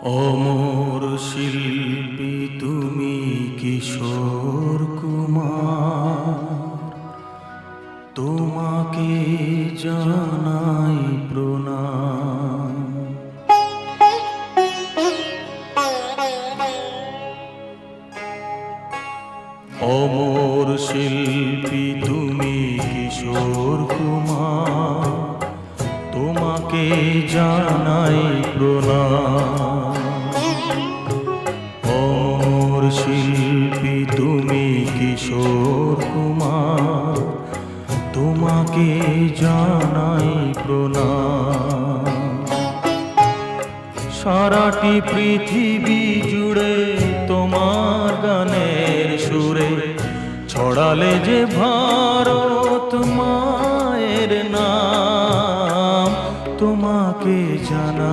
অমর শিল্পী তুমি কিশোর কুমার, তোমাকে জানাই প্রণাম। অমর শিল্পী তুমি কিশোর কুমার, তোমাকে জানাই প্রণাম। অমর শিল্পী তুমি কিশোর কুমার, তোমাকে জানাই প্রণাম। সারাটি পৃথিবী জুড়ে তোমার গানের সুরে ছড়ালে যে ভারত মায়ের নাম, তোমাকে জানা